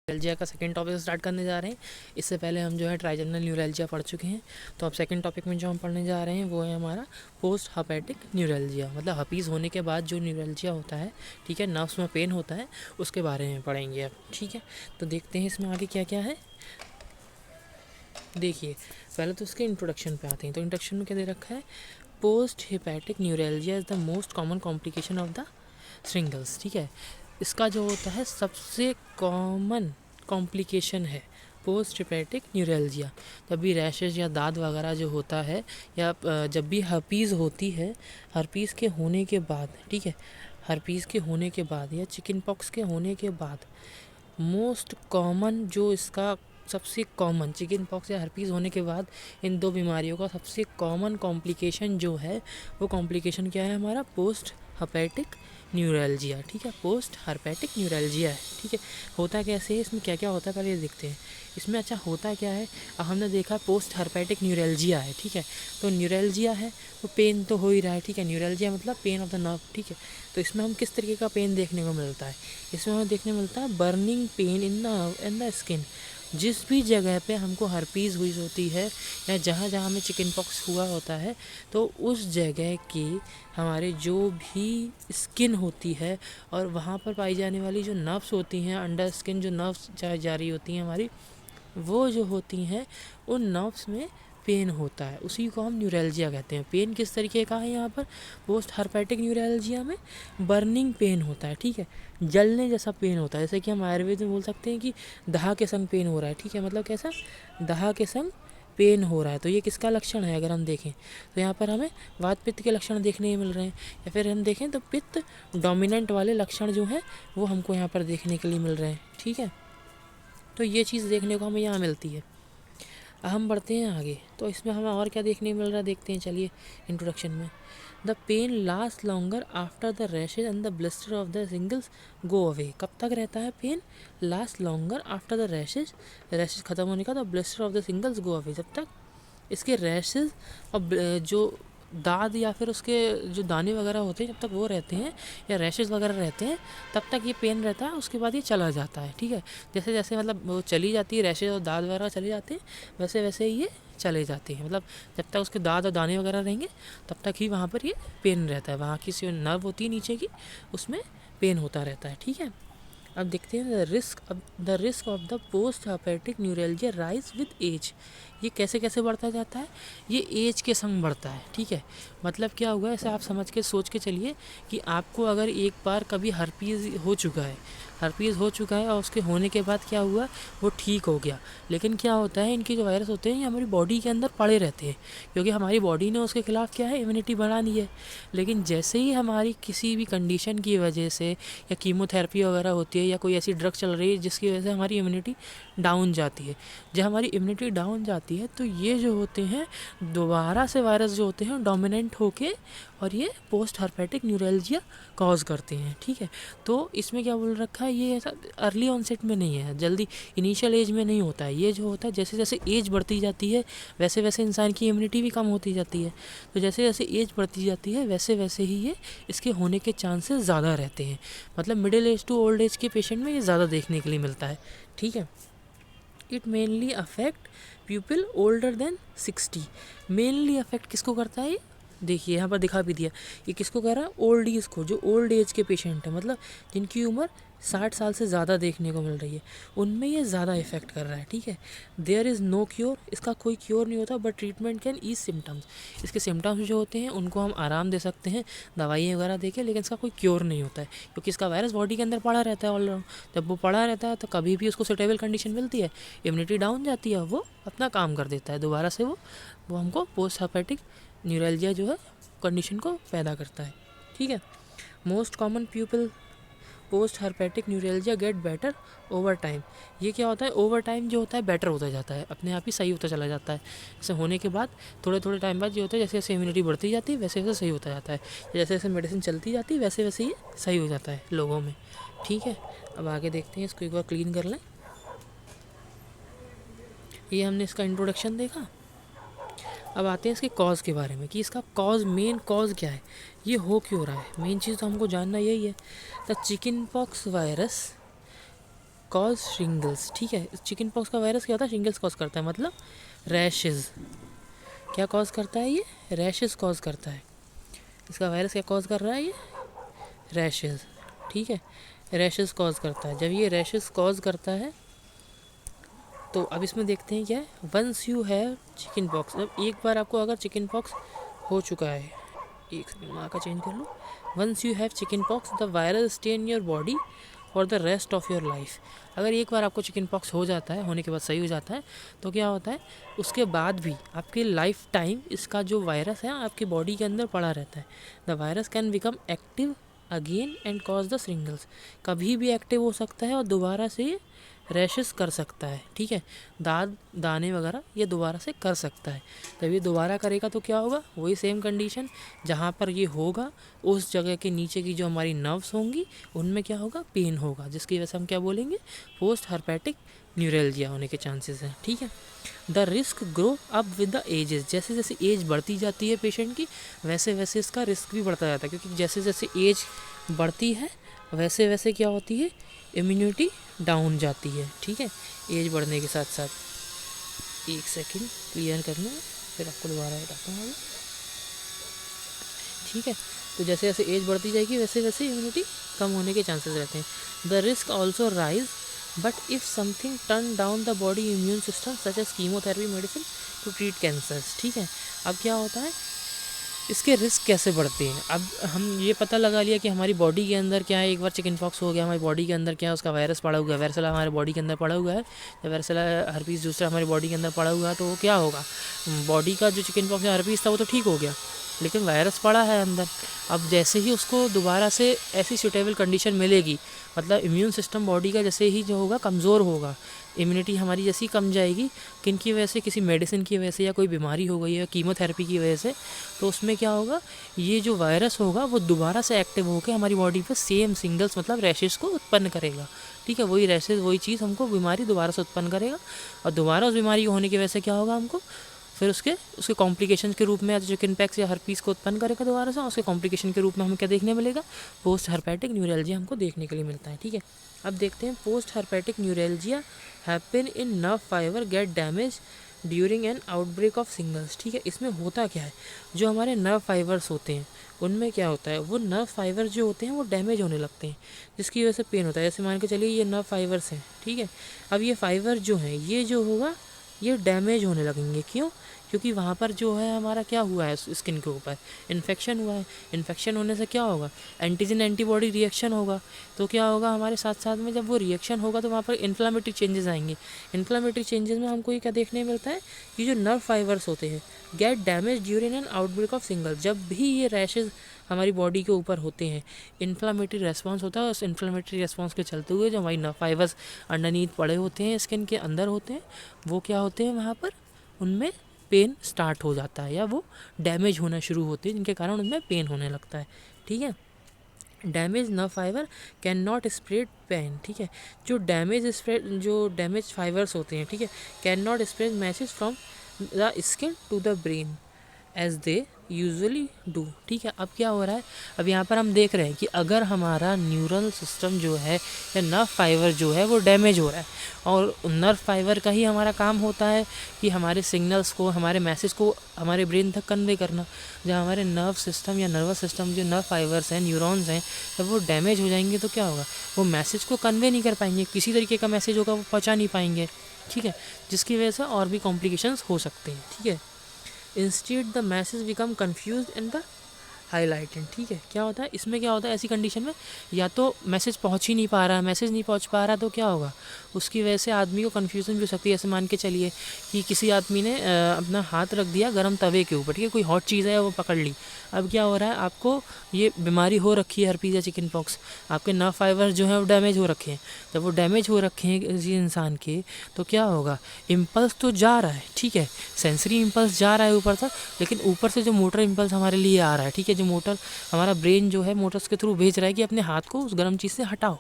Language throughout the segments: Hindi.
न्यूरैल्जिया का सेकंड टॉपिक स्टार्ट करने जा रहे हैं। इससे पहले हम जो है ट्राइजेमिनल न्यूरैल्जिया पढ़ चुके हैं। तो अब सेकंड टॉपिक में जो हम पढ़ने जा रहे हैं वो है हमारा पोस्ट हर्पेटिक न्यूरैल्जिया, मतलब हर्पीज़ होने के बाद जो न्यूरैल्जिया होता है, ठीक है, नर्व्स में पेन होता है, उसके बारे में पढ़ेंगे अब। ठीक है, तो देखते हैं इसमें आगे क्या क्या है। देखिए, पहले तो उसके इंट्रोडक्शन पे आते हैं। तो इंट्रोडक्शन में क्या दे रखा है, post hepatic neuralgia is the most common complication of the shingles. ठीक है, इसका जो होता है सबसे कॉमन कॉम्प्लिकेशन है पोस्ट हेपेटिक न्यूरैल्जिया। जब भी रैशेज या दाद वगैरह जो होता है, या जब भी हर्पीज़ होती है, हर्पीज़ के होने के बाद, ठीक है, हर्पीज़ के होने के बाद या चिकन पॉक्स के होने के बाद, मोस्ट कॉमन जो इसका सबसे कॉमन चिकन पॉक्स या हर्पीज़ होने के बाद इन दो बीमारियों का सबसे कॉमन कॉम्प्लिकेशन जो है, वो कॉम्प्लिकेशन क्या है हमारा, पोस्ट हर्पेटिक न्यूरैल्जिया। ठीक है, पोस्ट हर्पेटिक न्यूरैल्जिया है। ठीक है, होता कैसे है, इसमें क्या क्या होता है पहले देखते हैं। इसमें अच्छा होता क्या है, अब हमने देखा पोस्ट हर्पेटिक न्यूरैल्जिया है। ठीक है, तो न्यूरैल्जिया है तो पेन तो हो ही रहा है। ठीक है, न्यूरैल्जिया मतलब पेन ऑफ द नर्व। ठीक है, तो इसमें हम किस तरीके का पेन देखने को मिलता है, इसमें हमें देखने मिलता है burning pain in the skin. जिस भी जगह पे हमको हर्पीज़ हुई होती है या जहाँ जहाँ हमें चिकन पॉक्स हुआ होता है, तो उस जगह की हमारे जो भी स्किन होती है और वहाँ पर पाई जाने वाली जो नर्व्स होती हैं, अंडर स्किन जो नर्व्स जा रही होती हैं हमारी, वो जो होती हैं उन नर्व्स में पेन होता है, उसी को हम न्यूरैल्जिया कहते हैं। पेन किस तरीके का है यहाँ पर, पोस्ट हर्पेटिक न्यूरैल्जिया में बर्निंग पेन होता है। ठीक है, जलने जैसा पेन होता है, जैसे कि हम आयुर्वेद में बोल सकते हैं कि दाह के संग पेन हो रहा है। ठीक है, मतलब कैसा, दाह के संग पेन हो रहा है। तो ये किसका लक्षण है, अगर हम देखें तो यहाँ पर हमें वात पित्त के लक्षण देखने मिल रहे हैं, या फिर हम देखें तो पित्त डोमिनेंट वाले लक्षण जो हैं वो हमको यहाँ पर देखने के लिए मिल रहे हैं। ठीक है, तो ये चीज़ देखने को हमें यहाँ मिलती है। अब हम बढ़ते हैं आगे, तो इसमें हमें और क्या देखने मिल रहा है देखते हैं, चलिए इंट्रोडक्शन में। The pain last longer after the rashes and the blister of the shingles go away. कब तक रहता है pain, last longer after the rashes, rashes ख़त्म होने का, the blister of the shingles go away, जब तक इसके रैशेज और जो दाद या फिर उसके जो दाने वगैरह होते हैं जब तक वो रहते हैं या रैशेज वगैरह रहते हैं, तब तक ये पेन रहता है, उसके बाद ये चला जाता है। ठीक है, जैसे जैसे मतलब वो चली जाती है, रैशेज और दाद वगैरह चले जाते हैं, वैसे वैसे ही ये चले जाते हैं। मतलब जब तक उसके दाद और दाने वगैरह रहेंगे तब तक ही वहाँ पर ये पेन रहता है, वहाँ की जो नर्व होती है नीचे की, उसमें पेन होता रहता है। ठीक है, अब देखते हैं the risk of the post herpetic neuralgia rise with age. ये कैसे कैसे बढ़ता जाता है, ये एज के संग बढ़ता है। ठीक है, मतलब क्या हुआ, ऐसे आप समझ के सोच के चलिए कि आपको अगर एक बार कभी हर्पीज़ हो चुका है, हर्पीज़ हो चुका है और उसके होने के बाद क्या हुआ, वो ठीक हो गया, लेकिन क्या होता है, इनके जो वायरस होते हैं ये हमारी बॉडी के अंदर पड़े रहते हैं, क्योंकि हमारी बॉडी ने उसके खिलाफ क्या है, इम्यूनिटी बढ़ानी है। लेकिन जैसे ही हमारी किसी भी कंडीशन की वजह से या कीमोथेरेपी वगैरह होती है या कोई ऐसी ड्रग चल रही है जिसकी वजह से हमारी इम्यूनिटी डाउन जाती है, जब हमारी इम्यूनिटी डाउन जाती है तो ये जो होते हैं दोबारा से वायरस जो होते हैं डोमिनेंट होके और ये पोस्ट हर्पेटिक न्यूरैल्जिया कॉज करते हैं। ठीक है, तो इसमें क्या बोल रखा है, ये ऐसा अर्ली ऑनसेट में नहीं है, जल्दी इनिशियल एज में नहीं होता है। ये जो होता है जैसे जैसे एज बढ़ती जाती है वैसे वैसे इंसान की इम्यूनिटी भी कम होती जाती है, तो जैसे जैसे एज बढ़ती जाती है वैसे वैसे ही ये इसके होने के चांसेस ज़्यादा रहते हैं। मतलब middle age to old age के पेशेंट में ये ज़्यादा देखने के लिए मिलता है। ठीक है, it mainly affect people older than 60। Mainly affect किसको करता है, ये देखिए यहाँ पर दिखा भी दिया, ये किसको कर रहा है, ओल्ड एज को, जो ओल्ड एज के पेशेंट है, मतलब जिनकी उम्र 60 साल से ज़्यादा देखने को मिल रही है, उनमें ये ज़्यादा इफेक्ट कर रहा है। ठीक है, देयर इज़ नो क्योर, इसका कोई क्योर नहीं होता, but treatment can ease symptoms. इसके सिम्टम्स जो होते हैं उनको हम आराम दे सकते हैं दवाइयाँ वगैरह दे के, लेकिन इसका कोई क्योर नहीं होता है, क्योंकि इसका वायरस बॉडी के अंदर पड़ा रहता है ऑल राउंड। जब वो पड़ा रहता है तो कभी भी उसको सुटेबल कंडीशन मिलती है, इम्यूनिटी डाउन जाती है, वो अपना काम कर देता है दोबारा से, वो हमको पोस्ट हर्पेटिक न्यूरैल्जिया जो है कंडीशन को पैदा करता है। ठीक है, most common people post herpetic neuralgia get better over time. ये क्या होता है, ओवर टाइम जो होता है बेटर होता जाता है, अपने आप ही सही होता चला जाता है। ऐसे होने के बाद थोड़े थोड़े टाइम बाद ये होता है, जैसे जैसे इम्यूनिटी बढ़ती जाती है वैसे वैसे सही होता जाता है, जैसे जैसे मेडिसिन चलती जाती है वैसे वैसे ये सही हो जाता है लोगों में। ठीक है, अब आगे देखते हैं, इसको एक बार क्लीन कर लें। ये हमने इसका इंट्रोडक्शन देखा, अब आते हैं इसके कॉज के बारे में कि इसका कॉज, मेन कॉज क्या है, ये हो क्यों रहा है। मेन चीज़ तो हमको जानना यही है। The chicken pox virus cause shingles, ठीक है। चिकन पॉक्स का वायरस क्या होता है, शिंगल्स कॉज करता है, मतलब रैशेज़। क्या कॉज करता है ये, रैशेज़ कॉज करता है। इसका वायरस क्या कॉज कर रहा है, ये रैशेज़, ठीक है, रैशेज़ कॉज करता है। जब ये रैशेज़ कॉज करता है तो अब इसमें देखते हैं क्या है, once you have chicken pox, अब एक बार आपको अगर चिकन पॉक्स हो चुका है, एक सेकंड माँ का चेंज कर लो, once you have chicken pox the virus stay in your body for the rest of your life. अगर एक बार आपको चिकन पॉक्स हो जाता है, होने के बाद सही हो जाता है, तो क्या होता है, उसके बाद भी आपकी लाइफ टाइम इसका जो वायरस है आपकी बॉडी के अंदर पड़ा रहता है। The virus can become active again and cause the shingles, कभी भी एक्टिव हो सकता है और दोबारा से रैशेस कर सकता है, ठीक है, दाने वगैरह ये दोबारा से कर सकता है। जब ये दोबारा करेगा तो क्या होगा, वही सेम कंडीशन, जहाँ पर ये होगा उस जगह के नीचे की जो हमारी नर्व्स होंगी उनमें क्या होगा, पेन होगा, जिसकी वजह से हम क्या बोलेंगे, पोस्ट हर्पेटिक न्यूरल्जिया होने के चांसेस हैं, ठीक है। The risk grow up with the ages, जैसे जैसे एज बढ़ती जाती है पेशेंट की वैसे वैसे इसका रिस्क भी बढ़ता जाता है, क्योंकि जैसे जैसे एज बढ़ती है वैसे वैसे क्या होती है, इम्यूनिटी डाउन जाती है, ठीक है, एज बढ़ने के साथ साथ। एक सेकंड क्लियर कर लूँ फिर आपको दोबारा बताता हूँ, ठीक है। तो जैसे जैसे एज बढ़ती जाएगी वैसे वैसे इम्यूनिटी कम होने के चांसेस रहते हैं। The risk also rise but if something turn down the body immune system such as chemotherapy medicine to treat cancers, ठीक है। अब क्या होता है, इसके रिस्क कैसे बढ़ते हैं, अब हम ये पता लगा लिया कि हमारी बॉडी के अंदर क्या है, एक बार चिकन पॉक्स हो गया हमारी बॉडी के अंदर क्या है, उसका वायरस पड़ा हुआ है, वायरसला हमारे बॉडी के अंदर पड़ा हुआ है, जब वायरसला हर्पीस दूसरा हमारी बॉडी के अंदर पड़ा हुआ है तो वो क्या होगा, बॉडी का जो चिकन पॉक्स या हर्पीस था वो तो ठीक हो गया, लेकिन वायरस पड़ा है अंदर। अब जैसे ही उसको दोबारा से ऐसी सूटेबल कंडीशन मिलेगी, मतलब इम्यून सिस्टम बॉडी का जैसे ही जो होगा कमज़ोर होगा, इम्यूनिटी हमारी जैसी कम जाएगी, किन की वजह से, किसी मेडिसिन की वजह से या कोई बीमारी हो गई है कीमोथेरेपी की वजह से, तो उसमें क्या होगा, ये जो वायरस होगा वो दोबारा से एक्टिव होकर हमारी बॉडी पर सेम सिंगल्स मतलब रैशेस को उत्पन्न करेगा, ठीक है। वही रैशेस वही चीज़ हमको बीमारी दोबारा से उत्पन्न करेगा, और दोबारा उस बीमारी होने की वजह से क्या होगा, हमको फिर उसके कॉम्प्लिकेशन के रूप में चिकन पैक्स या हर्पीस को उत्पन्न करेगा दोबारा से, और उसके कॉम्प्लिकेशन के रूप में हमें क्या देखने मिलेगा, पोस्ट हर्पेटिक न्यूरल्जिया हमको देखने के लिए मिलता है, ठीक है। अब देखते हैं post herpetic neuralgia happen in nerve fibre gate damage during an outbreak of singles, ठीक है। इसमें होता क्या है, जो हमारे नर्व फाइबर्स होते हैं उनमें क्या होता है, वो नर्व फाइबर जो होते हैं वो डैमेज होने लगते हैं, जिसकी वजह से पेन होता है। जैसे मान के चलिए ये नर्व फाइबर्स हैं, ठीक है। अब ये फाइबर जो हैं ये जो होगा ये डैमेज होने लगेंगे, क्यों, क्योंकि वहाँ पर जो है हमारा क्या हुआ है, स्किन के ऊपर इन्फेक्शन हुआ है, इन्फेक्शन होने से क्या होगा, एंटीजन एंटीबॉडी रिएक्शन होगा, तो क्या होगा हमारे साथ साथ में जब वो रिएक्शन होगा तो वहाँ पर इन्फ्लामेटरी चेंजेस आएंगे। इन्फ्लामेटरी चेंजेस में हमको ये क्या देखने मिलता है कि जो नर्व फाइबर्स होते हैं gate damage during an outbreak of single, जब भी ये रैशेज हमारी बॉडी के ऊपर होते हैं इन्फ्लामेटरी रेस्पॉन्स होता है, उस इन्फ्लामेटरी रेस्पॉन्स के चलते हुए जो हमारी नर्व फाइबर्स अंडरनीथ पड़े होते हैं स्किन के अंदर होते हैं वो क्या होते हैं, वहाँ पर उनमें पेन स्टार्ट हो जाता है या वो डैमेज होना शुरू होते हैं, जिनके कारण उनमें पेन होने लगता है, ठीक है। Damage nerve fibre can not spread pain, ठीक है। जो डैमेज फाइबर्स होते हैं, ठीक है, can not spread message from the skin to the brain as they usually do, ठीक है। अब क्या हो रहा है, अब यहाँ पर हम देख रहे हैं कि अगर हमारा न्यूरल सिस्टम जो है या नर्व फाइबर जो है वो डैमेज हो रहा है, और नर्व फाइबर का ही हमारा काम होता है कि हमारे सिग्नल्स को, हमारे मैसेज को हमारे ब्रेन तक कन्वे करना। जब हमारे नर्व सिस्टम या नर्वस सिस्टम जो नर्व फाइबर्स हैं, न्यूरॉन्स हैं, जब वो डैमेज हो जाएंगे तो क्या होगा, वो मैसेज को कन्वे नहीं कर पाएंगे, किसी तरीके का मैसेज होगा वो पहुँचा नहीं पाएंगे, ठीक है, जिसकी वजह से और भी कॉम्प्लिकेशंस हो सकते हैं, ठीक है। Instead the message become confuse and the highlighted, ठीक है। क्या होता है इसमें, क्या होता है ऐसी कंडीशन में, या तो मैसेज पहुंच ही नहीं पा रहा है, मैसेज नहीं पहुंच पा रहा तो क्या होगा, उसकी वजह से आदमी को कन्फ्यूजन भी हो सकती है। ऐसे मान के चलिए कि किसी आदमी ने अपना हाथ रख दिया गर्म तवे के ऊपर, ठीक है, कोई हॉट चीज़ है वो पकड़ ली, अब क्या हो रहा है, आपको ये बीमारी हो रखी है हर्पीस या चिकन पॉक्स, आपके नर्व फाइबर जो है वो डैमेज हो रखे हैं। जब वो डैमेज हो रखे हैं किसी इंसान के तो क्या होगा, इम्पल्स तो जा रहा है, ठीक है, सेंसरी इम्पल्स जा रहा है ऊपर तक, लेकिन ऊपर से जो मोटर इम्पल्स हमारे लिए आ रहा है, ठीक है, जो मोटर हमारा ब्रेन जो है मोटर्स के थ्रू भेज रहा है कि अपने हाथ को उस गर्म चीज़ से हटाओ,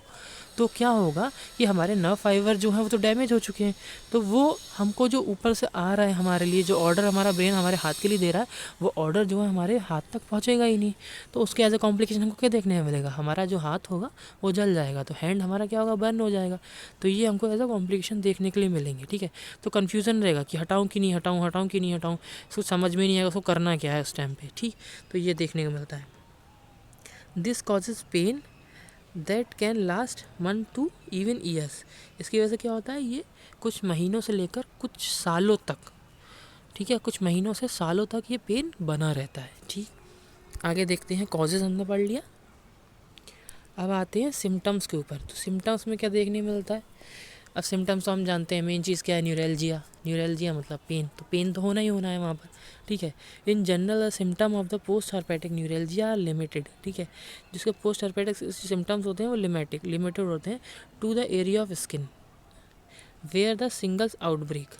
तो क्या होगा कि हमारे नर्व फाइबर जो है वो तो डैमेज हो चुके हैं, तो वो हमको जो ऊपर से आ रहा है हमारे लिए, जो ऑर्डर हमारा ब्रेन हमारे हाथ के लिए दे रहा है, वो ऑर्डर जो है हमारे हाथ तक पहुँचेगा ही नहीं। तो उसके एज अ कॉम्प्लिकेशन हमको क्या देखने में मिलेगा, हमारा जो हाथ होगा वो जल जाएगा, तो हैंड हमारा क्या होगा, बर्न हो जाएगा। तो ये हमको एज अ कॉम्प्लिकेशन देखने के लिए मिलेंगे, ठीक है। तो कन्फ्यूज़न रहेगा कि हटाऊँ कि नहीं हटाऊँ, हटाऊँ कि नहीं हटाऊँ, इसको समझ में नहीं आएगा उसको करना क्या है उस टाइम पे, ठीक। तो ये देखने को मिलता है। This causes pain that can last month to even years. इसकी वजह से क्या होता है, ये कुछ महीनों से लेकर कुछ सालों तक, ठीक है, कुछ महीनों से सालों तक ये पेन बना रहता है, ठीक। आगे देखते हैं, कॉजेज हमने पढ़ लिया। अब आते हैं सिम्टम्स के ऊपर। तो सिम्टम्स में क्या देखने मिलता है, अब सिम्टम्स तो हम जानते हैं, मेन चीज़ क्या है, न्यूरैल्जिया। न्यूरैल्जिया मतलब पेन, तो पेन तो होना ही होना है वहाँ पर, ठीक है। In general the symptom of the post herpetic neuralgia are limited, ठीक है। जिसके पोस्ट हार्पेटिक सिम्टम्स होते हैं वो लिमिटेड होते हैं to the area of skin where the shingles outbreak.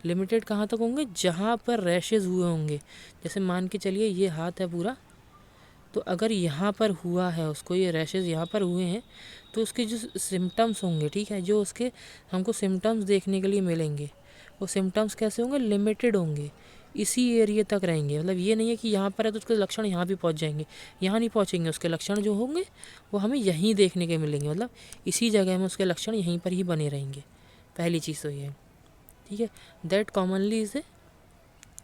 Limited कहाँ तक होंगे, जहाँ पर रैशेज़ हुए होंगे। जैसे मान के चलिए ये हाथ है पूरा, तो अगर यहाँ पर हुआ है उसको, ये रैशेज़ यहाँ पर हुए हैं, तो उसके जो सिम्टम्स होंगे, ठीक है, जो उसके हमको सिम्टम्स देखने के लिए मिलेंगे, वो सिम्टम्स कैसे होंगे, लिमिटेड होंगे, इसी एरिया तक रहेंगे। मतलब ये नहीं है कि यहाँ पर है तो उसके लक्षण यहाँ भी पहुँच जाएंगे, यहाँ नहीं पहुँचेंगे। उसके लक्षण जो होंगे वो हमें यहीं देखने के मिलेंगे, मतलब इसी जगह में उसके लक्षण यहीं पर ही बने रहेंगे। पहली चीज़ तो ये है, ठीक है। That commonly is A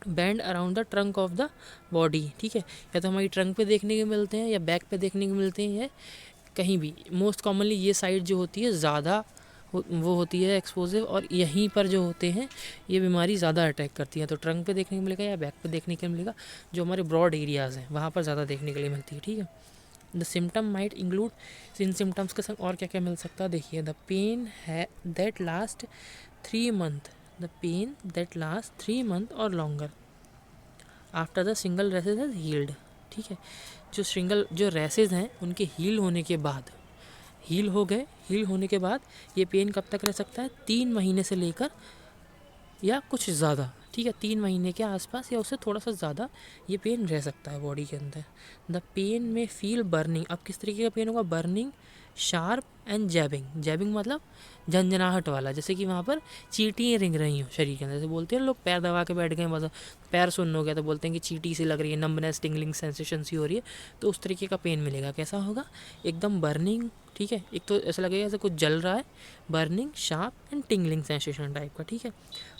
band around the trunk of the body, ठीक है। या तो हमारी ट्रंक पे देखने को मिलते हैं या बैक पे देखने को मिलते हैं, या कहीं भी। मोस्ट कॉमनली ये साइड जो होती है ज़्यादा वो होती है एक्सपोजिव, और यहीं पर जो होते हैं ये बीमारी ज़्यादा अटैक करती है। तो ट्रंक पे देखने को मिलेगा या बैक पे देखने को मिलेगा, जो हमारे ब्रॉड एरियाज़ हैं वहाँ पर ज़्यादा देखने के लिए मिलती है, ठीक है। द सिम्टम माइट इंक्लूड, इन सिम्टम्स के संग और क्या क्या मिल सकता है, देखिए। द पेन है that last 3 month, the pain that last 3 month और longer after the shingle rashes has healed, ठीक है। जो रैसेज हैं उनके हील होने के बाद, हील हो गए, हील होने के बाद ये पेन कब तक रह सकता है, 3 महीने से लेकर या कुछ ज़्यादा, ठीक है, 3 महीने के आसपास या उससे थोड़ा सा ज़्यादा ये पेन रह सकता है बॉडी के अंदर। द पेन में फील बर्निंग, अब किस तरीके का पेन होगा, बर्निंग, शार्प एंड जैबिंग। जैबिंग मतलब झंझनाहट वाला, जैसे कि वहाँ पर चींटियाँ रिंग रही हो शरीर के अंदर। जैसे बोलते हैं लोग पैर दबा के बैठ गए, बस पैर सुन्न हो गया तो बोलते हैं कि चींटी सी लग रही है, नम्बनेस, टिंगलिंग सेंसेशन सी हो रही है, तो उस तरीके का पेन मिलेगा। कैसा होगा, एकदम बर्निंग, ठीक है। एक तो ऐसा लगेगा जैसे कुछ जल रहा है, burning, sharp and tingling sensation type का, ठीक है।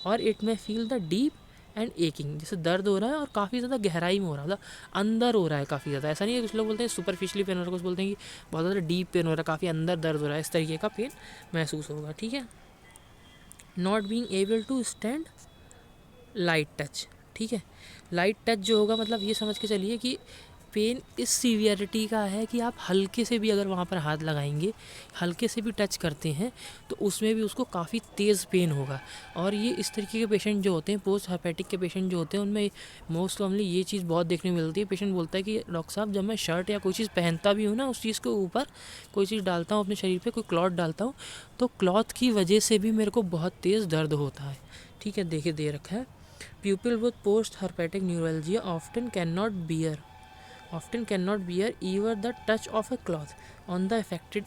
और it may feel the deep and aching, जैसे दर्द हो रहा है और काफ़ी ज़्यादा गहराई में हो रहा है, मतलब अंदर हो रहा है काफ़ी ज़्यादा। ऐसा नहीं है, कुछ लोग बोलते हैं सुपरफिशियली पेन हो रहा है, कुछ बोलते हैं कि बहुत ज़्यादा डीप पेन हो रहा है, काफ़ी अंदर दर्द हो रहा है, इस तरीके का पेन महसूस होगा, ठीक है। Not being able to stand light touch, ठीक है। लाइट टच जो होगा, मतलब ये समझ के चलिए कि पेन इस सीवियरिटी का है कि आप हल्के से भी अगर वहाँ पर हाथ लगाएंगे, हल्के से भी टच करते हैं, तो उसमें भी उसको काफ़ी तेज़ पेन होगा। और ये इस तरीके के पेशेंट जो होते हैं, पोस्ट हार्पेटिक के पेशेंट जो होते हैं, उनमें मोस्ट कॉमनली ये चीज़ बहुत देखने मिलती है। पेशेंट बोलता है कि डॉक्टर साहब, जब मैं शर्ट या कोई चीज़ पहनता भी हूँ ना, उस चीज़ के ऊपर कोई चीज़ डालता हूँ अपने शरीर पर, कोई क्लॉथ डालता हूँ, तो क्लॉथ की वजह से भी मेरे को बहुत तेज़ दर्द होता है, ठीक है। देखिए दे रखा है, people with post herpetic neuralgia often can not bear even the touch of A cloth on the affected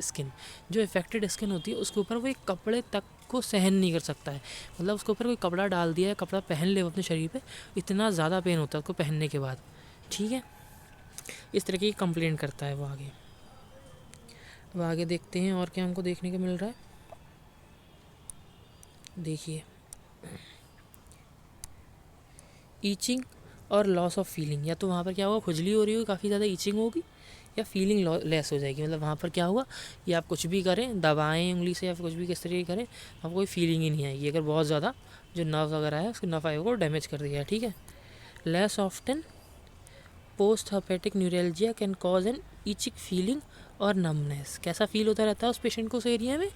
skin. जो अफेक्टेड स्किन होती है उसके ऊपर वो एक कपड़े तक को सहन नहीं कर सकता है, मतलब उसके ऊपर कोई कपड़ा डाल दिया है, कपड़ा पहन ले अपने शरीर पे, इतना ज़्यादा पेन होता है उसको पहनने के बाद, ठीक है। इस तरह की कंप्लेंट करता है वो आगे। अब आगे देखते हैं और क्या हमको देखने को मिल रहा है। देखिए, ईचिंग और लॉस ऑफ फीलिंग, या तो वहाँ पर क्या होगा, खुजली हो रही होगी, काफ़ी ज़्यादा ईचिंग होगी, या फीलिंग लेस हो जाएगी। मतलब वहाँ पर क्या होगा, कि आप कुछ भी करें, दबाएं उंगली से या कुछ भी किस तरीके करें, आपको कोई फीलिंग ही नहीं आएगी, अगर बहुत ज़्यादा जो नर्व वगैरह है उसके नर्व फाइबर को डैमेज कर दिया है, ठीक है। Less often post herpetic neuralgia can cause an itching feeling और नमनेस। कैसा फील होता रहता है उस पेशेंट को उस एरिया में,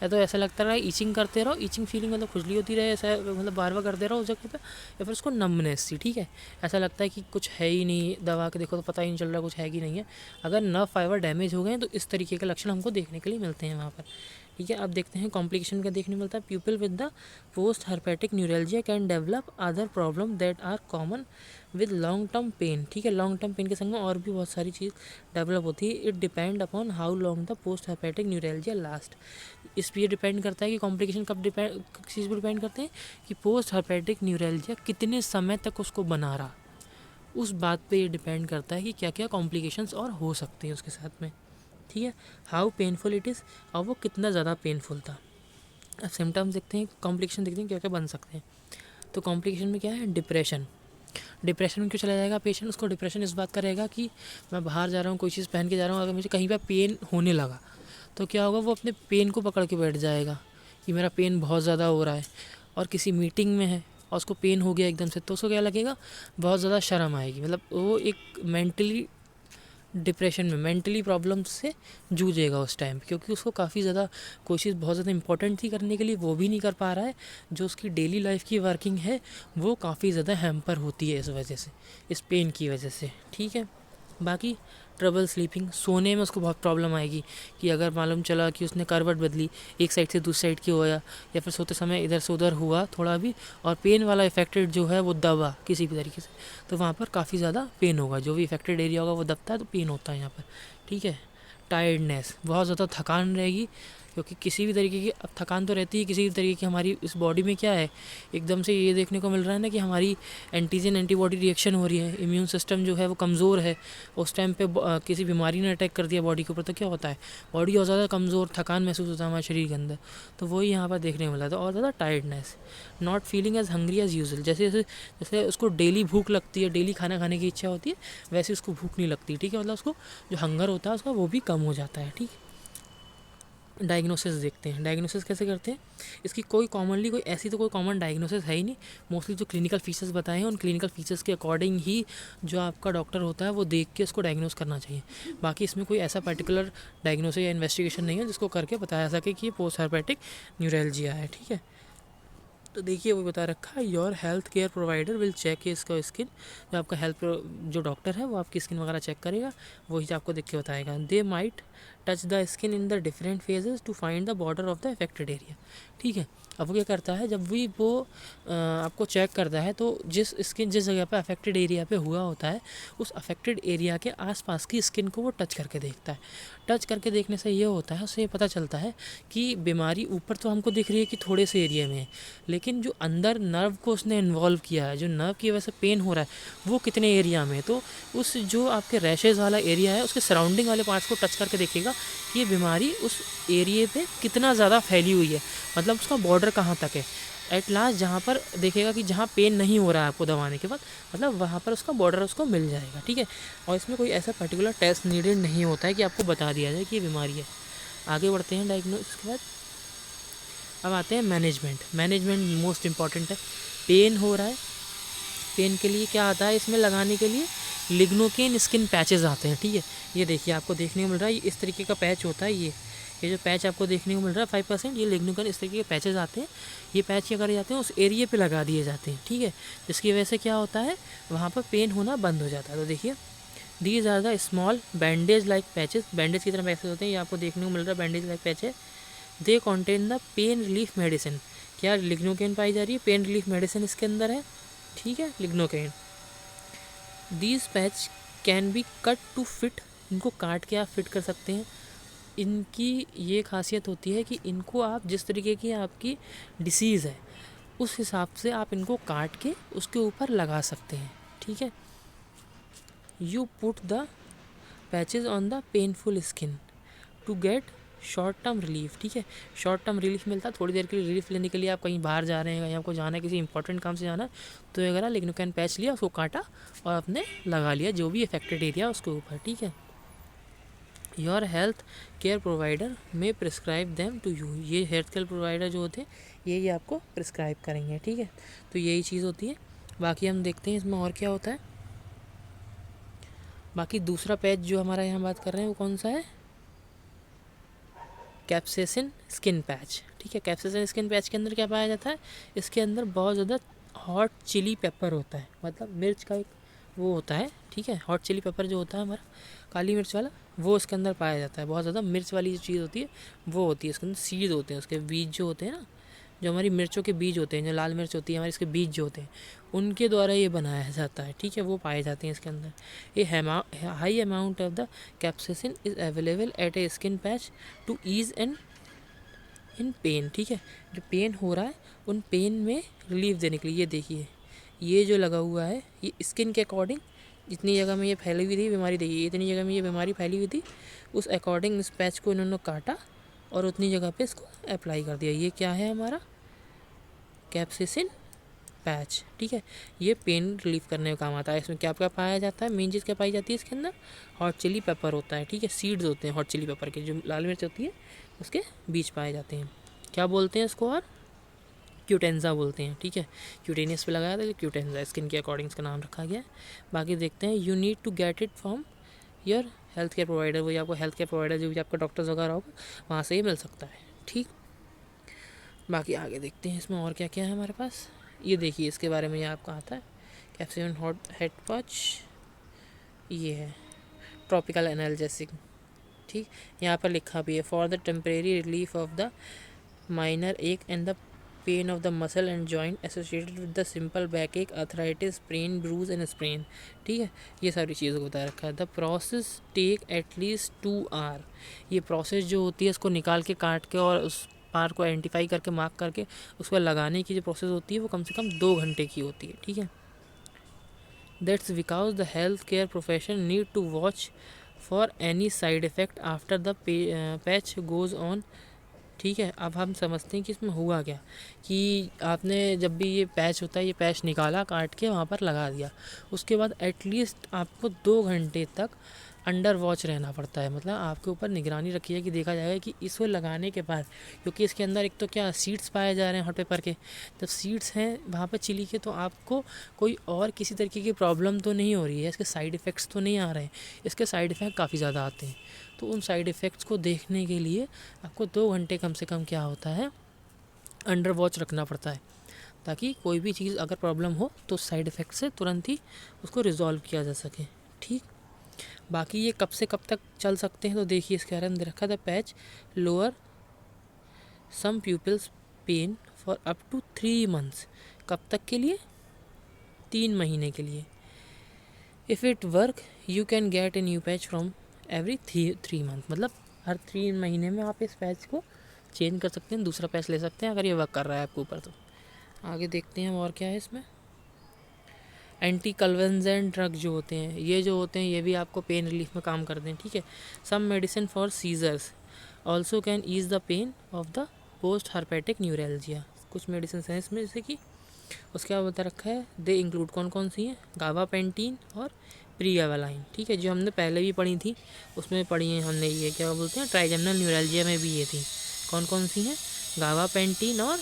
या तो ऐसा लगता रहा ईचिंग करते रहो, ईचिंग फीलिंग मतलब खुजली होती रहे, ऐसा मतलब बार बार करते रहो उस जगह पे, या फिर उसको नमनेस सी, ठीक है। ऐसा लगता है कि कुछ है ही नहीं, दबा के देखो तो पता ही नहीं चल रहा कुछ है कि नहीं है। अगर नर्व फाइबर डैमेज हो गए तो इस तरीके के लक्षण हमको देखने के लिए मिलते हैं वहाँ पर, ठीक है। अब देखते हैं कॉम्प्लिकेशन क्या देखने मिलता है। People with the post herpetic neuralgia can develop other problem that are common with long term pain. ठीक है, लॉन्ग टर्म पेन के संग में और भी बहुत सारी चीज़ डेवलप होती है। It depend upon how long the post herpetic neuralgia last. इस पर डिपेंड करता है कि कॉम्प्लिकेशन कब डिपेंड, किस चीज़ पर डिपेंड करते हैं कि पोस्ट हर्पेटिक न्यूरल्जिया कितने समय तक उसको बना रहा, उस बात पे ये डिपेंड करता है कि क्या क्या कॉम्प्लिकेशंस और हो सकते हैं उसके साथ में। ठीक है, हाउ पेनफुल इट इज़, और वो कितना ज़्यादा पेनफुल था। अब सिम्टम्स देखते हैं, कॉम्प्लिकेशन देखते हैं क्या क्या बन सकते हैं। तो कॉम्प्लिकेशन में क्या है, डिप्रेशन। डिप्रेशन में क्यों चला जाएगा पेशेंट, उसको डिप्रेशन इस बात का रहेगा कि मैं बाहर जा रहा हूँ, कोई चीज़ पहन के जा रहा हूँ, अगर मुझे कहीं पर पेन होने लगा तो क्या होगा, वो अपने पेन को पकड़ के बैठ जाएगा कि मेरा पेन बहुत ज़्यादा हो रहा है। और किसी मीटिंग में है और उसको पेन हो गया एकदम से, तो उसको क्या लगेगा, बहुत ज़्यादा शर्म आएगी। मतलब वो एक मेंटली डिप्रेशन में, मेंटली प्रॉब्लम से जूझेगा उस टाइम, क्योंकि उसको काफ़ी ज़्यादा कोशिश बहुत ज़्यादा इंपॉर्टेंट थी करने के लिए, वो भी नहीं कर पा रहा है। जो उसकी डेली लाइफ की वर्किंग है वो काफ़ी ज़्यादा हैम्पर होती है इस वजह से, इस पेन की वजह से। ठीक है, बाकी ट्रबल स्लीपिंग, सोने में उसको बहुत प्रॉब्लम आएगी कि अगर मालूम चला कि उसने करवट बदली, एक साइड से दूसरी साइड की होया, या फिर सोते समय इधर से उधर हुआ थोड़ा भी, और पेन वाला इफेक्टेड जो है वो दबा किसी भी तरीके से, तो वहाँ पर काफ़ी ज़्यादा पेन होगा। जो भी इफेक्टेड एरिया होगा वो दबता है तो पेन होता है यहाँ पर। ठीक है, टायर्डनेस, बहुत ज़्यादा थकान रहेगी, क्योंकि किसी भी तरीके की, अब थकान तो रहती है किसी भी तरीके की, हमारी इस बॉडी में क्या है, एकदम से ये देखने को मिल रहा है ना कि हमारी एंटीजन एंटीबॉडी रिएक्शन हो रही है, इम्यून सिस्टम जो है वो कमज़ोर है। उस टाइम पे किसी बीमारी ने अटैक कर दिया बॉडी के ऊपर, तो क्या होता है, बॉडी और ज़्यादा कमज़ोर, थकान महसूस होता है हमारे शरीर के अंदर। तो वही यहाँ पर देखने को मिला था, और ज़्यादा tiredness. Not feeling as hungry as usual, जैसे जैसे जैसे उसको डेली भूख लगती है, डेली खाना खाने की इच्छा होती है, वैसे उसको भूख नहीं लगती। ठीक है, मतलब उसको जो हंगर होता है उसका वो भी कम हो जाता है। ठीक, डायग्नोसिस देखते हैं। डायग्नोसिस कैसे करते हैं, इसकी कोई कॉमनली कोई ऐसी तो कोई कॉमन डायग्नोसिस है ही नहीं। मोस्टली जो क्लिनिकल फीचर्स बताए हैं उन क्लिनिकल फीचर्स के अकॉर्डिंग ही जो आपका डॉक्टर होता है वो देख के उसको डायग्नोस करना चाहिए। बाकी इसमें कोई ऐसा पर्टिकुलर डायग्नोसिस या इन्वेस्टिगेशन नहीं है जिसको करके बताया सके कि ये पोस्ट हर्पेटिक न्यूरल्जिया है। ठीक है, तो देखिए वो बता रखा है, your health care provider will check इसका स्किन। जो आपका जो डॉक्टर है वो आपकी स्किन वगैरह चेक करेगा, वही आपको देख के बताएगा। They might touch the skin in the different phases to find the border of the affected area. ठीक है, अब वो क्या करता है, जब भी वो आपको चेक करता है तो जिस जगह पे अफेक्टेड एरिया पे हुआ होता है उस अफेक्टेड एरिया के आसपास की स्किन को वो टच करके देखता है। टच करके देखने से ये होता है, उससे ये पता चलता है कि बीमारी ऊपर तो हमको दिख रही है कि थोड़े से एरिया में है, लेकिन जो अंदर नर्व को उसने इन्वॉल्व किया है, जो नर्व की वजह से पेन हो रहा है वो कितने एरिया में है। तो उस जो आपके रैशेज़ वाला एरिया है उसके सराउंडिंग वाले पार्ट्स को टच करके देखेगा कि ये बीमारी उस एरिए पे कितना ज़्यादा फैली हुई है, मतलब उसका बॉर्डर कहाँ तक है। एट लास्ट जहाँ पर देखेगा कि जहाँ पेन नहीं हो रहा है आपको दबाने के बाद, मतलब वहाँ पर उसका बॉर्डर उसको मिल जाएगा। ठीक है, और इसमें कोई ऐसा पर्टिकुलर टेस्ट नीडेड नहीं होता है कि आपको बता दिया जाए कि ये बीमारी है। आगे बढ़ते हैं डायग्नोसिस के बाद। अब आते हैं मैनेजमेंट। मैनेजमेंट मोस्ट इम्पॉर्टेंट है। पेन हो रहा है, पेन के लिए क्या आता है इसमें लगाने के लिए, लिग्नोकेन स्किन पैचेस आते हैं। ठीक है, ये देखिए आपको देखने को मिल रहा है, इस तरीके का पैच होता है। ये जो पैच आपको देखने को मिल रहा है 5%, ये लिग्नोकेन इस तरीके के पैचेस आते हैं। ये पैच क्या करे जाते हैं, उस एरिया पे लगा दिए जाते हैं। ठीक है, जिसकी वजह से क्या होता है, वहाँ पर पेन होना बंद हो जाता है। तो देखिए, these are the small bandage like patches, bandage की तरह पैचेस होते हैं, ये आपको देखने को मिल रहा है बैंडेज लाइक पैच है। They contain the pain relief medicine, क्या लिग्नोकेन पाई जा रही है, पेन रिलीफ मेडिसिन इसके अंदर है। ठीक है, lignocaine. These patch can be cut to fit, इनको काट के आप फिट कर सकते हैं। इनकी ये खासियत होती है कि इनको आप जिस तरीके की आपकी डिसीज़ है उस हिसाब से आप इनको काट के उसके ऊपर लगा सकते हैं। ठीक है, you put the patches on the painful skin to get short term relief. ठीक है, शॉर्ट टर्म रिलीफ मिलता है, थोड़ी देर के लिए रिलीफ लेने के लिए। आप कहीं बाहर जा रहे हैं, कहीं आपको जाना है, किसी इंपॉर्टेंट काम से जाना है, तो ये अगर लिग्नोकेन पैच लिया, उसको काटा और आपने लगा लिया जो भी अफेक्टेड एरिया उसके ऊपर। ठीक है, योर हेल्थ केयर प्रोवाइडर में प्रिस्क्राइब देम टू यू, ये हेल्थ केयर प्रोवाइडर जो होते हैं ये आपको प्रिस्क्राइब करेंगे। ठीक है, तो यही चीज़ होती है। बाकी हम देखते हैं इसमें और क्या होता है। बाकी दूसरा पैच जो हमारा यहाँ बात कर रहे हैं वो कौन सा है, कैप्सेसिन स्किन पैच। ठीक है, कैप्सेसिन स्किन पैच के अंदर क्या पाया जाता है, इसके अंदर बहुत ज़्यादा हॉट चिली पेपर होता है, मतलब मिर्च का एक वो होता है, ठीक है। हॉट चिली पेपर जो होता है हमारा काली मिर्च वाला, वो इसके अंदर पाया जाता है। बहुत ज़्यादा मिर्च वाली जो चीज़ होती है वो होती है, इसके अंदर सीड होते हैं, उसके बीज जो होते हैं ना, जो हमारी मिर्चों के बीज होते हैं, जो लाल मिर्च होती है हमारी, इसके बीज जो होते हैं उनके द्वारा ये बनाया जाता है, ठीक है। वो पाए जाते हैं इसके अंदर। ये high amount of the capsaicin is available at a skin patch to ease and in pain, ठीक है। जो पेन हो रहा है उन पेन में रिलीफ देने के लिए, ये देखिए ये जो लगा हुआ है ये स्किन के अकॉर्डिंग, जितनी जगह में ये फैली हुई थी बीमारी, देखिए इतनी जगह में ये बीमारी फैली हुई थी, उस अकॉर्डिंग इस पैच को इन्होंने काटा और उतनी जगह पे इसको अप्लाई कर दिया। ये क्या है हमारा कैप्साइसिन पैच, ठीक है। ये पेन रिलीफ करने का काम आता है। इसमें क्या क्या पाया जाता है, मेन चीज़ क्या पाई जाती है इसके अंदर, हॉट चिली पेपर होता है, ठीक है। सीड्स होते हैं हॉट चिली पेपर के, जो लाल मिर्च होती है उसके बीज पाए जाते हैं। क्या बोलते हैं इसको, और क्यूटेंजा बोलते हैं, ठीक है। क्यूटेनियस पे लगाया था, क्यूटेंजा स्किन के अकॉर्डिंग इसका नाम रखा गया है। बाकी देखते हैं, you need to get it from your health care provider, वही आपको हेल्थ केयर प्रोवाइडर जो भी आपका डॉक्टर्स वगैरह होगा वहाँ से ये मिल सकता है, ठीक। बाकी आगे देखते हैं इसमें और क्या क्या है हमारे पास। ये देखिए इसके बारे में ये आपका आता है कैप्साइसिन हॉट हेड पैच, ये है ट्रॉपिकल एनाल्जेसिक, ठीक। यहाँ पर लिखा भी है for the temporary relief of the minor ache and the pain of the muscle and joint associated with the simple back ache, arthritis, pain, bruise and sprain, ठीक है। ये सारी चीज़ों को बता रखा है। The process take at least 2 hour, ये प्रोसेस जो होती है इसको निकाल के काट के और उस पार को आइडेंटिफाई करके मार्क करके उसको लगाने की जो प्रोसेस होती है वो कम से कम 2 घंटे की होती है, ठीक है। That's because the health care profession need to watch for any side effect after the patch goes on, ठीक है। अब हम समझते हैं कि इसमें हुआ क्या, कि आपने जब भी ये पैच होता है, ये पैच निकाला काट के वहाँ पर लगा दिया, उसके बाद एटलीस्ट आपको 2 घंटे तक अंडर वॉच रहना पड़ता है। मतलब आपके ऊपर निगरानी रखी है कि देखा जाएगा कि इसको लगाने के बाद, क्योंकि इसके अंदर एक तो क्या सीड्स पाए जा रहे हैं हॉट पेपर के, जब सीड्स हैं वहाँ पर चिली के, तो आपको कोई और किसी तरीके की प्रॉब्लम तो नहीं हो रही है, इसके साइड इफ़ेक्ट्स तो नहीं आ रहे हैं। इसके साइड इफ़ेक्ट काफ़ी ज़्यादा आते हैं, तो उन साइड इफ़ेक्ट्स को देखने के लिए आपको 2 घंटे कम से कम क्या होता है अंडर वॉच रखना पड़ता है, ताकि कोई भी चीज़ अगर प्रॉब्लम हो तो साइड इफ़ेक्ट से तुरंत ही उसको रिजॉल्व किया जा सके, ठीक। बाकी ये कब से कब तक चल सकते हैं, तो देखिए इसके बारे में दे रखा था patch lower some people's pain for up to 3 months, कब तक के लिए, 3 महीने के लिए। If it work you can get a new patch from every 3 month, मतलब हर 3 महीने में आप इस पैच को चेंज कर सकते हैं, दूसरा पैच ले सकते हैं अगर ये वर्क कर रहा है आपके ऊपर। तो आगे देखते हैं और क्या है इसमें। एंटी कन्वल्सेंट ड्रग जो होते हैं, ये जो होते हैं ये भी आपको पेन रिलीफ में काम करते हैं, ठीक है। Some medicine for seizures also can ease the pain of the post herpetic neuralgia, कुछ मेडिसिन हैं इसमें, जैसे कि उसके बाद बता रखा है दे इंक्लूड कौन कौन सी हैं, गाबापेंटीन और प्रीगावालाइन, ठीक है। जो हमने पहले भी पढ़ी थी उसमें पढ़ी है हमने, ये क्या बोलते हैं ट्राइजेमिनल न्यूरैल्जिया में भी ये थी, कौन कौन सी हैं, गाबापेंटीन और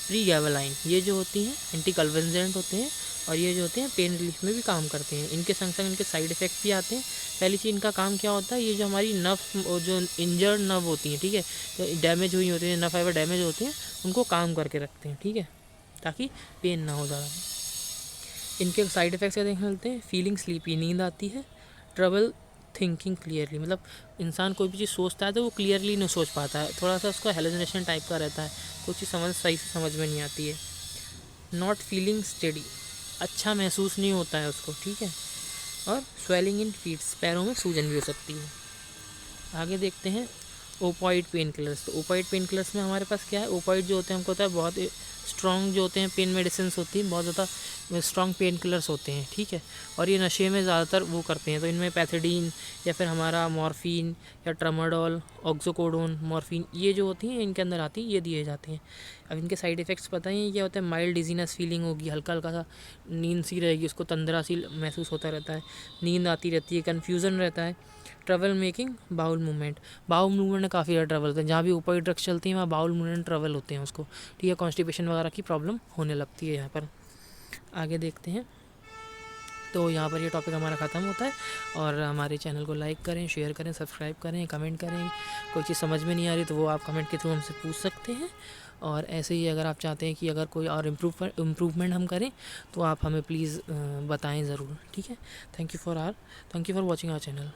प्रीगावालाइन। ये जो होती हैं एंटी कन्वल्सेंट होते हैं और ये जो होते हैं पेन रिलीफ में भी काम करते हैं। इनके संग संग इनके साइड इफ़ेक्ट भी आते हैं। पहली चीज़ इनका काम क्या होता है, ये जो हमारी नर्व जो इंजर्ड नर्व होती हैं, ठीक है, तो डैमेज हुई होती है, नर्व फाइबर डैमेज होते हैं, उनको काम करके रखते हैं, ठीक है, ताकि पेन ना हो ज़्यादा। इनके साइड इफ़ेक्ट्स क्या देखने मिलते हैं, फीलिंग स्लीपी, नींद आती है, ट्रबल थिंकिंग क्लियरली, मतलब इंसान कोई भी चीज़ सोचता है तो वो क्लियरली नहीं सोच पाता है, थोड़ा सा उसका हेलुसिनेशन टाइप का रहता है, कुछ चीज़ सही से समझ में नहीं आती है। नॉट फीलिंग स्टेडी, अच्छा महसूस नहीं होता है उसको, ठीक है। और स्वेलिंग इन फीट्स, पैरों में सूजन भी हो सकती है। आगे देखते हैं ओपॉइड पेन किलर्स। तो ओपॉइड पेन किलर्स में हमारे पास क्या है, ओपॉइड जो होते हैं हमको होता है बहुत स्ट्रॉन्ग जो होते हैं पेन मेडिसिन होती हैं, बहुत ज़्यादा स्ट्रॉन्ग पेन किलर्स होते हैं, ठीक है। और ये नशे में ज़्यादातर वो करते हैं, तो इनमें पैथेडीन या फिर हमारा मॉर्फिन या ट्रामाडोल, ऑक्सोकोडोन, मॉर्फिन, ये जो होती हैं इनके अंदर आती हैं, ये दिए जाते हैं। अब इनके साइड इफ़ेक्ट्स पता ही क्या होता है, माइल्ड डिजीनेस फीलिंग होगी, हल्का हल्का सा नींद सी रहेगी, उसको तंद्रा सी महसूस होता रहता है, नींद आती रहती है, कन्फ्यूज़न रहता है, trouble making bowel movement, bowel movement में काफ़ी ज़्यादा ट्रबल होते हैं, जहाँ भी ऊपर ड्रग्स चलती हैं वहाँ बाउल मूवमेंट ट्रबल होते हैं उसको, ठीक है, कॉन्स्टिपेशन वगैरह की प्रॉब्लम होने लगती है यहाँ पर। आगे देखते हैं तो यहाँ पर ये टॉपिक हमारा ख़त्म होता है। और हमारे चैनल को लाइक करें, शेयर करें, सब्सक्राइब करें, कमेंट करें। कोई चीज़ समझ में नहीं आ रही तो वो आप कमेंट के थ्रू हमसे पूछ सकते हैं। और ऐसे ही अगर आप चाहते हैं कि अगर कोई और इम्प्रूवमेंट हम करें तो आप हमें प्लीज़ बताएं ज़रूर, ठीक है। Thank you for watching our channel.